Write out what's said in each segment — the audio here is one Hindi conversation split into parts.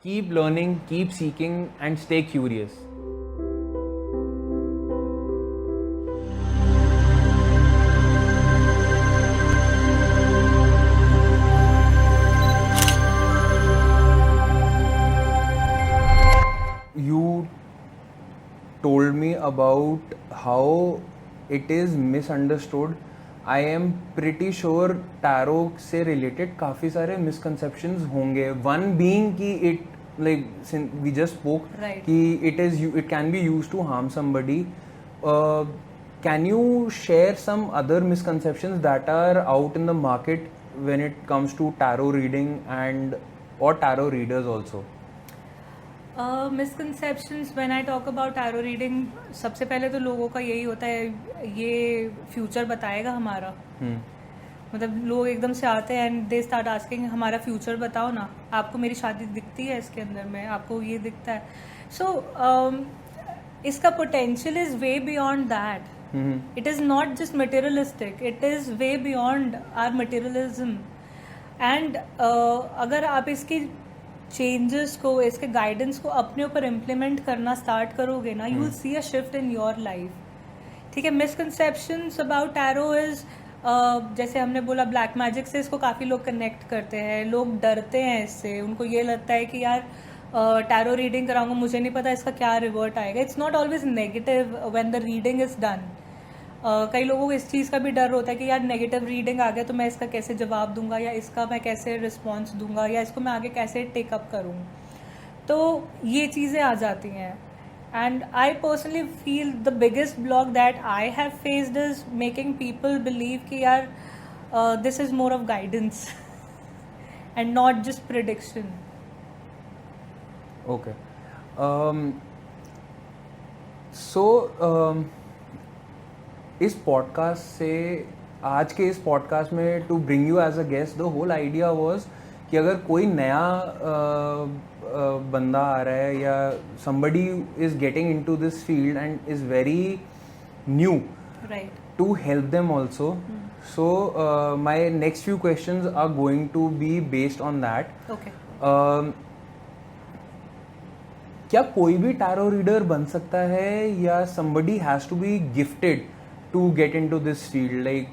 keep learning, keep seeking, and stay curious. You told me about how it is misunderstood. I am pretty sure tarot से related काफ़ी सारे misconceptions होंगे. One being कि it, like since we just spoke, Right. कि it can be used to harm somebody. Can you share some other misconceptions that are out in the market when it comes to tarot reading and or tarot readers also? Misconceptions when I talk about tarot reading, सबसे पहले तो लोगों का यही होता है ये फ्यूचर बताएगा हमारा. मतलब लोग एकदम से आते हैं एंड दे स्टार्ट आस्किंग हमारा फ्यूचर बताओ ना, आपको मेरी शादी दिखती है इसके अंदर में, आपको ये दिखता है. सो इसका potential is way beyond that. It is not just materialistic, it is way beyond our materialism. And अगर आप इसकी चेंजेस को, इसके गाइडेंस को अपने ऊपर इम्प्लीमेंट करना स्टार्ट करोगे ना, you will see a shift in your life. ठीक है. मिसकंसेप्शंस अबाउट टैरो इज, जैसे हमने बोला ब्लैक मैजिक से इसको काफ़ी लोग कनेक्ट करते हैं, लोग डरते हैं इससे. उनको ये लगता है कि यार टैरो रीडिंग कराऊंगा, मुझे नहीं पता इसका क्या रिवर्ट आएगा. It's not always negative when the reading is done. कई लोगों को इस चीज़ का भी डर होता है कि यार नेगेटिव रीडिंग आ गया तो मैं इसका कैसे जवाब दूंगा, या इसका मैं कैसे रिस्पॉन्स दूंगा, या इसको मैं आगे कैसे टेकअप करूँ. तो ये चीज़ें आ जाती हैं. And I personally feel the biggest block that I have faced is making people believe कि यार this is more of guidance and not just prediction. Okay. So इस पॉडकास्ट से, आज के इस पॉडकास्ट में, to bring you as a guest, the whole idea was कि अगर कोई नया बंदा आ रहा है या somebody is getting into this field and is very new, Right. to help them also. So my next few questions are going to be based on that. Okay. क्या कोई भी टैरो रीडर बन सकता है या somebody has to be gifted to get into this field? Like,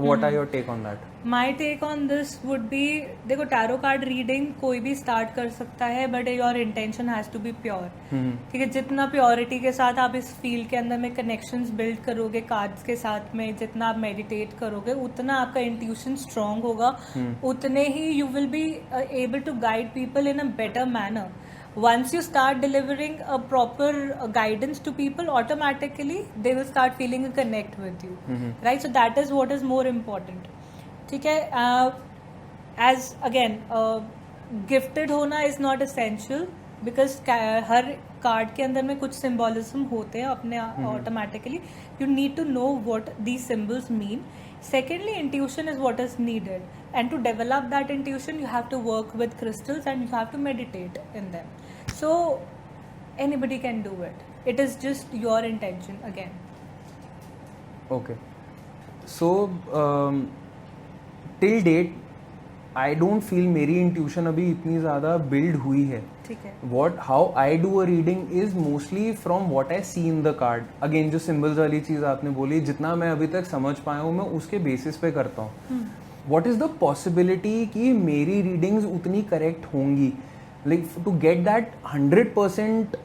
what are your take on that? My take on this would be, देखो टैरो कार्ड रीडिंग कोई भी स्टार्ट कर सकता है, but your intention has to be pure. ठीक है. जितना प्योरिटी के साथ आप इस फील्ड के अंदर में कनेक्शंस बिल्ड करोगे कार्ड्स के साथ में, जितना आप मेडिटेट करोगे, उतना आपका इंट्यूशन स्ट्रांग होगा, उतने ही you will be able to guide people in a better manner. Once you start delivering a proper guidance to people, automatically they will start feeling a connect with you. Right? So that is what is more important. ठीक है. As again, gifted होना is not essential, because her card के अंदर में कुछ सिम्बोलिज्म होते हैं अपने automatically. You need to know what these symbols mean. Secondly, intuition is what is needed, and to develop that intuition you have to work with crystals and you have to meditate in them. So anybody can do it. It is just your intention again. Okay. So till date I don't feel मेरी intuition अभी इतनी ज़्यादा build हुई है. ठीक है. How I do a reading is mostly from what I see in the card. Again, जो symbols वाली चीज़ आपने बोली, जितना मैं अभी तक समझ पाया हूँ मैं उसके basis पे करता हूँ. What is the possibility कि मेरी readings उतनी correct होंगी? Like, to get that 100%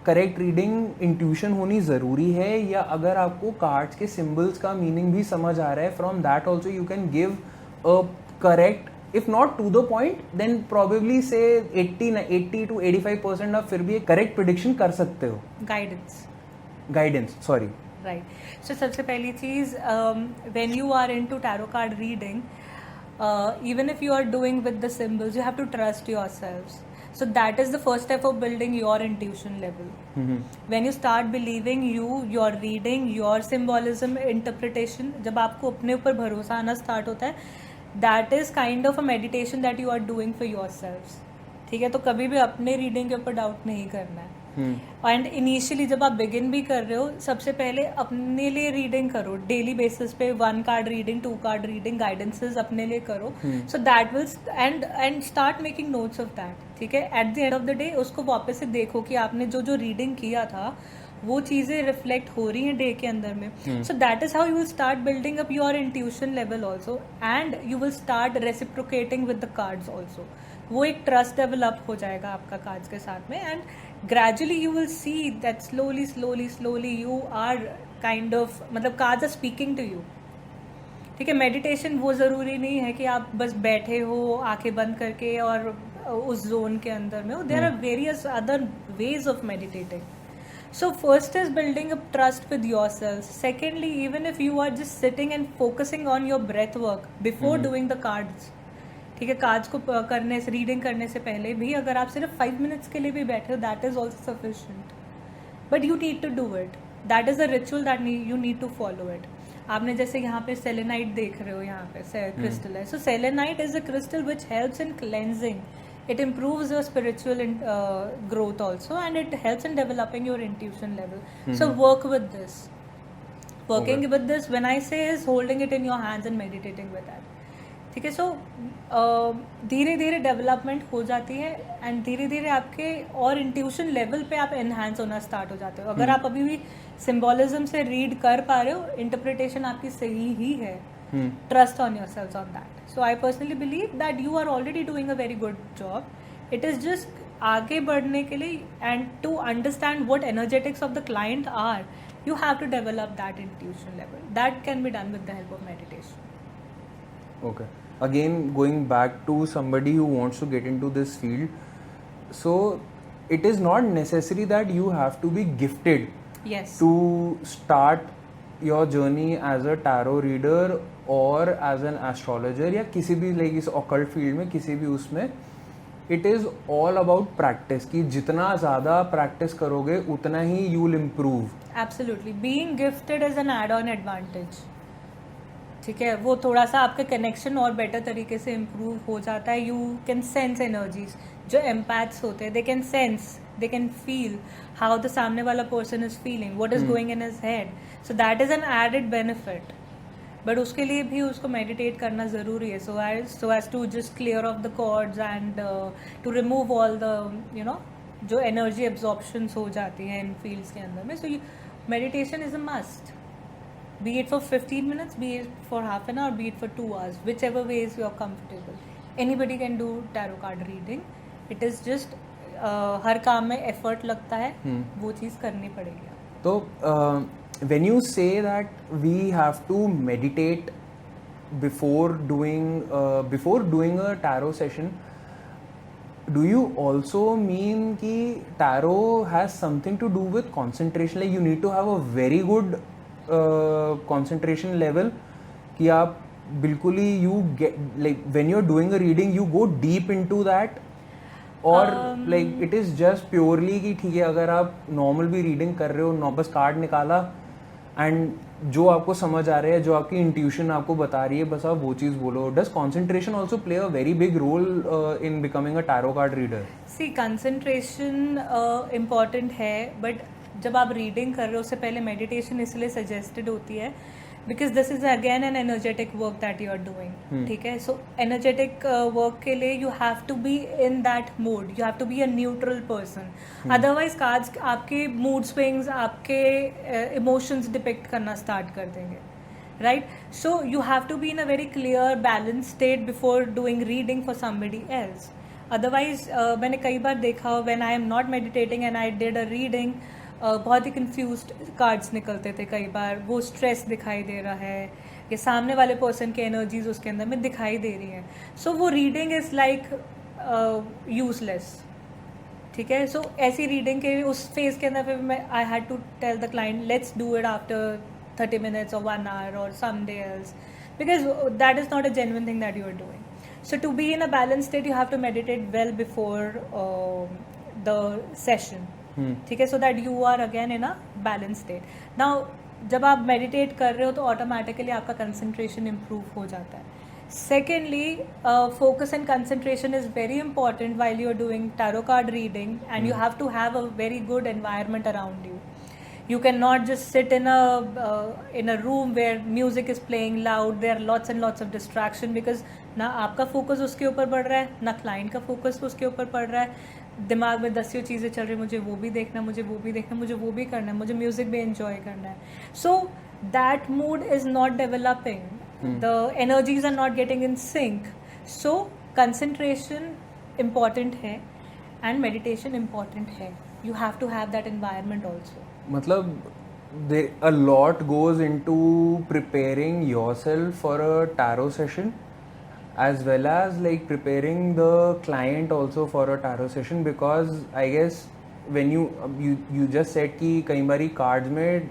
correct reading intuition होनी ज़रूरी है, या अगर आपको कार्ड्स के सिम्बल्स का मीनिंग भी समझ आ रहा है, from that also you can give a correct, if not to the point, then probably से 80 to 85% आप फिर भी एक करेक्ट प्रिडिक्शन कर सकते हो. Guidance sorry. राइट. सो सबसे पहली चीज़, when you are into tarot card reading, even if you are doing with the symbols, you have to trust yourselves. So that is the first step of building your intuition level. When you start believing your reading, your symbolism, interpretation, जब आपको अपने ऊपर भरोसा आना स्टार्ट होता है, that is kind of a meditation that you are doing for yourselves. ठीक है. तो कभी भी अपने रीडिंग के ऊपर डाउट नहीं करना है. एंड इनिशियली जब आप बिगिन भी कर रहे हो, सबसे पहले अपने लिए रीडिंग करो, डेली बेसिस पे 1 card reading, 2 card reading, guidances अपने लिए करो, so that will and start making notes of that, ठीक है. At the end of the day उसको वापस से देखो कि आपने जो जो रीडिंग किया था वो चीज़ें रिफ्लेक्ट हो रही हैं डे के अंदर में. So that is how you will start building up your intuition level also, and you will start reciprocating with the cards also. वो एक ट्रस्ट डेवलप हो जाएगा आपका कार्ड्स के साथ में, and gradually you will see that slowly you are kind of, मतलब cards are speaking to you, ठीक है. मेडिटेशन वो ज़रूरी नहीं है कि आप बस बैठे हो आंखें बंद करके और उस जोन के अंदर में हो. There are various other ways of meditating. So first is building up trust with yourself. Secondly, even if you are just sitting and focusing on your breath work before doing the cards, ठीक है, कार्ड्स को करने से, रीडिंग करने से पहले भी अगर आप सिर्फ 5 मिनट्स के लिए भी बैठे हो, that is also sufficient. But you need to do it. That is a ritual that you need to follow it. आपने जैसे यहाँ पे सेलेनाइट देख रहे हो, यहाँ पे क्रिस्टल है. So selenite is a crystal which helps in cleansing. It improves your spiritual growth also, and it helps in developing your intuition level. So work with this. Working with this, when I say, is holding it in your hands and meditating with that. ठीक है. सो धीरे धीरे डेवलपमेंट हो जाती है, एंड धीरे धीरे आपके और इंट्यूशन लेवल पे आप एनहांस होना स्टार्ट हो जाते हो. अगर आप अभी भी सिम्बोलिज्म से रीड कर पा रहे हो, इंटरप्रिटेशन आपकी सही ही है. Trust on yourselves on that. So I personally believe that you are already doing a very good job. It is just आगे बढ़ने के लिए, and to understand what energetics of the client are, you have to develop that intuition level. That can be done with the help of meditation. Okay. Again, going back to somebody who wants to get into this field, so it is not necessary that you have to be gifted Yes. to start your journey as a tarot reader और एज एन एस्ट्रोलॉजर, या किसी भी लाइक इस ऑकल्ट फील्ड में, किसी भी उसमें. It is all about practice, कि जितना ज़्यादा प्रैक्टिस करोगे उतना ही you will improve. Absolutely. Being gifted is an add on advantage, ठीक है. वो थोड़ा सा आपका कनेक्शन और बेटर तरीके से इम्प्रूव हो जाता है. You can sense energies. जो एम्पैथ्स होते हैं, they can sense, they can feel how the सामने वाला person is feeling, what is going in his head. So that is an added benefit. But उसके लिए भी उसको meditate करना ज़रूरी है, so as to just clear off the cords and to remove all the जो energy absorptions हो जाती हैं इन fields के अंदर में. So meditation is a must. Be it for 15 minutes, be it for half an hour, be it for 2 hours, whichever ways you are comfortable. Anybody can do tarot card reading. It is just हर काम में एफर्ट लगता है, वो चीज़ करनी पड़ेगी. तो when you say that we have to meditate before doing a tarot session, do you also mean कि tarot has something to do with concentration? Like you need to have a very good concentration level, कि आप बिल्कुल ही you get, like when you're doing a reading you go deep into that, और like it is just purely कि ठीक है, अगर आप नॉर्मल भी रीडिंग कर रहे हो, बस कार्ड निकाला एंड जो आपको समझ आ रहा है, जो आपकी इंट्यूशन आपको बता रही है, बस आप वो चीज़ बोलो. Does concentration also play a very big role in becoming a tarot card reader? See, concentration important है, बट जब आप रीडिंग कर रहे हो उससे पहले मेडिटेशन इसलिए सजेस्टेड होती है because this is again an energetic work that you are doing. ठीक है. सो एनर्जेटिक वर्क के लिए you have to be in that mood, you have to be a neutral person. Otherwise cards आपके मूड स्विंग्स, आपके इमोशंस डिपिक्ट करना स्टार्ट कर देंगे. Right. So you have to be in a very clear balance state before doing reading for somebody else. Otherwise मैंने कई बार देखा, when I am not meditating and I did a reading, बहुत ही कंफ्यूज्ड कार्ड्स निकलते थे कई बार. वो स्ट्रेस दिखाई दे रहा है, या सामने वाले पर्सन की एनर्जीज उसके अंदर में दिखाई दे रही हैं. सो वो रीडिंग इज़ लाइक यूजलेस. ठीक है. सो ऐसी रीडिंग के उस फेज के अंदर फिर मैं I had to tell the client, let's do it after 30 minutes or 1 hour or someday else, because that is not a genuine thing that you are doing. So to be in a balanced state, you have to meditate well before the session. ठीक है. So that you are again in a balance state. Now जब आप मेडिटेट कर रहे हो तो ऑटोमेटिकली आपका कंसंट्रेशन इम्प्रूव हो जाता है. Secondly, focus and concentration is very important while you're doing tarot card reading, and you have to have a very good environment around you. You cannot just sit in a room where music is playing loud. There are lots and lots of distraction, because ना आपका फोकस उसके ऊपर पड़ रहा है, ना क्लाइंट का फोकस उसके ऊपर पड़ रहा है. दिमाग में 10 चीज़ें चल रही, मुझे वो भी देखना, मुझे वो भी देखना, मुझे वो भी करना है, मुझे म्यूजिक भी एंजॉय करना है. So that mood is not developing. The energies are not getting in sync. So concentration important है and meditation important है. You have to have that environment also. मतलब a lot goes into preparing yourself for a tarot session, as well as like preparing the client also for a tarot session, because I guess when you just said कि कई बारी कार्ड्स में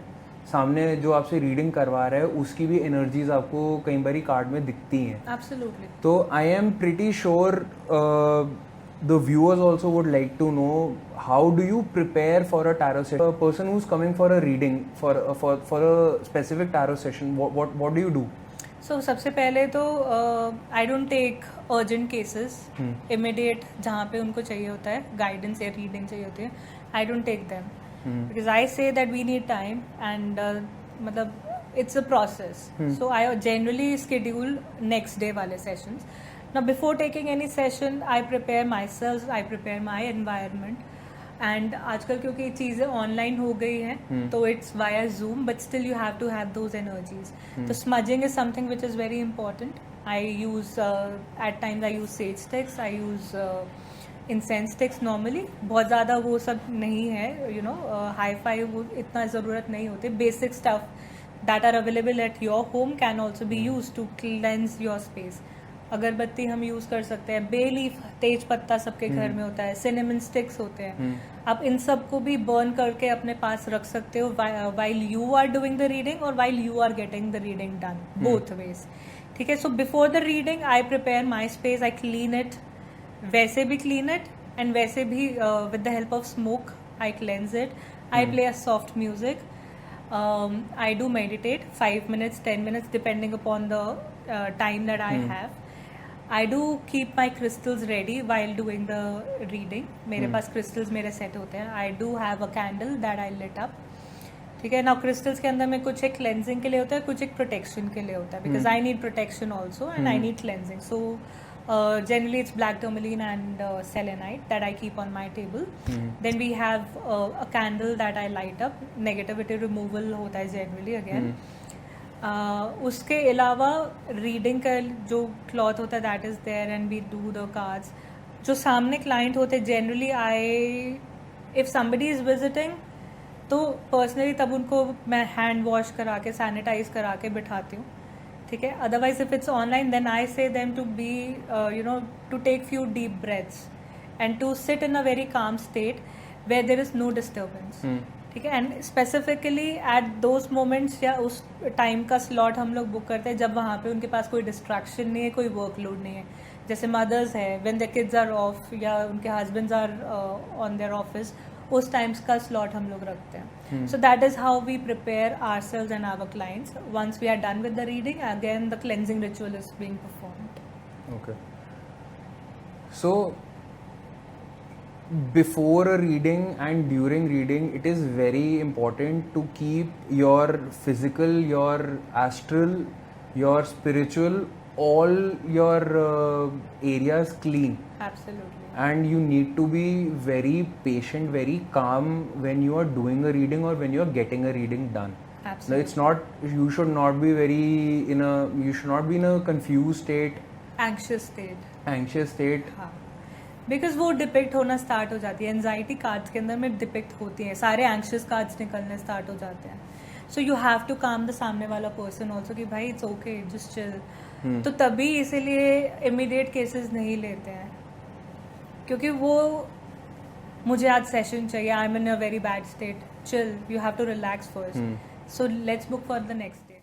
सामने जो आपसे रीडिंग करवा रहा है उसकी भी एनर्जीज आपको कई बारी कार्ड में दिखती हैं. Absolutely. तो I am pretty sure the viewers also would like to know how do you prepare for a tarot session. A person who is coming for a reading for a specific tarot session, what do you do? So सबसे पहले तो I don't take urgent cases. Immediate जहाँ पे उनको चाहिए होता है गाइडेंस या रीडिंग चाहिए होती है, I don't take them. Because I say that we need time, and मतलब it's a process. So I generally schedule next day वाले sessions. Now before taking any session, I prepare myself, I prepare my environment. And आजकल क्योंकि चीज़ें online हो गई हैं, तो it's via Zoom, but still you have to have those energies. So smudging is something which is very important. I use at times I use sage sticks, I use incense sticks normally. बहुत ज़्यादा वो सब नहीं है, यू नो, हाई फाई वो इतना ज़रूरत नहीं होती. Basic stuff that are available at your home can also be use to cleanse your space. अगरबत्ती हम यूज़ कर सकते हैं, बे लीफ, तेज पत्ता सबके घर में होता है, सिनेमन स्टिक्स होते हैं. आप इन सब को भी बर्न करके अपने पास रख सकते हो while you are doing the reading और while you are getting the reading done, both ways. ठीक है. So before the reading I prepare my space, I clean it, वैसे भी क्लीन इट, एंड वैसे भी with the help of smoke I cleanse it. I play a soft music. I do meditate 5 minutes 10 minutes depending upon the time that I have. I do keep my crystals ready while doing the reading. मेरे पास क्रिस्टल्स मेरे सेट होते हैं. I do have a candle that I lit up. ठीक है. नाउ क्रिस्टल्स के अंदर में कुछ एक क्लेंजिंग के लिए होता है, कुछ एक प्रोटेक्शन के लिए होता है, because I need protection also and I need cleansing. So generally it's black tourmaline and selenite that I keep on my table. Then we have a candle that I light up. Negativity removal होता है generally again. उसके अलावा रीडिंग का जो क्लॉथ होता है that is there, and we do the cards. जो सामने क्लाइंट होते हैं generally, I if somebody is visiting तो पर्सनली तब उनको मैं हैंड वॉश करा के, सैनिटाइज करा के बिठाती हूँ. ठीक है. Otherwise if it's online then I say them to be you know to take few deep breaths and to sit in a very calm state where there is no disturbance. ठीक है. And specifically at those moments या उस टाइम का स्लॉट हम लोग बुक करते हैं जब वहाँ पे उनके पास कोई डिस्ट्रैक्शन नहीं है, कोई वर्कलोड नहीं है. जैसे मदर्स है, when the kids are off या उनके husbands are on their office, उस टाइम्स का स्लॉट हम लोग रखते हैं. So that is how we prepare ourselves and our clients. Once we are done with the reading, again the cleansing ritual is being performed. Okay. So before a reading and during reading, it is very important to keep your physical, your astral, your spiritual, all your areas clean. Absolutely. And you need to be very patient, very calm when you are doing a reading or when you are getting a reading done. Absolutely. No, it's not, you should not be you should not be in a confused state, anxious state. हाँ. बिकॉज वो डिपिक्ट होना स्टार्ट हो जाती है. एनजाइटी कार्ड्स के अंदर में डिपिक्ट होती है, सारे एंक्शियस कार्ड्स निकलने स्टार्ट हो जाते हैं. सो यू हैव टू काम द सामने वाला पर्सन ऑल्सो कि भाई इट्स ओके, जस्ट चिल. तो तभी इसीलिए इमीडिएट केसेस नहीं लेते हैं, क्योंकि वो मुझे आज सेशन चाहिए, I am in a very bad state, chill, you have to relax first, so let's book for the next day.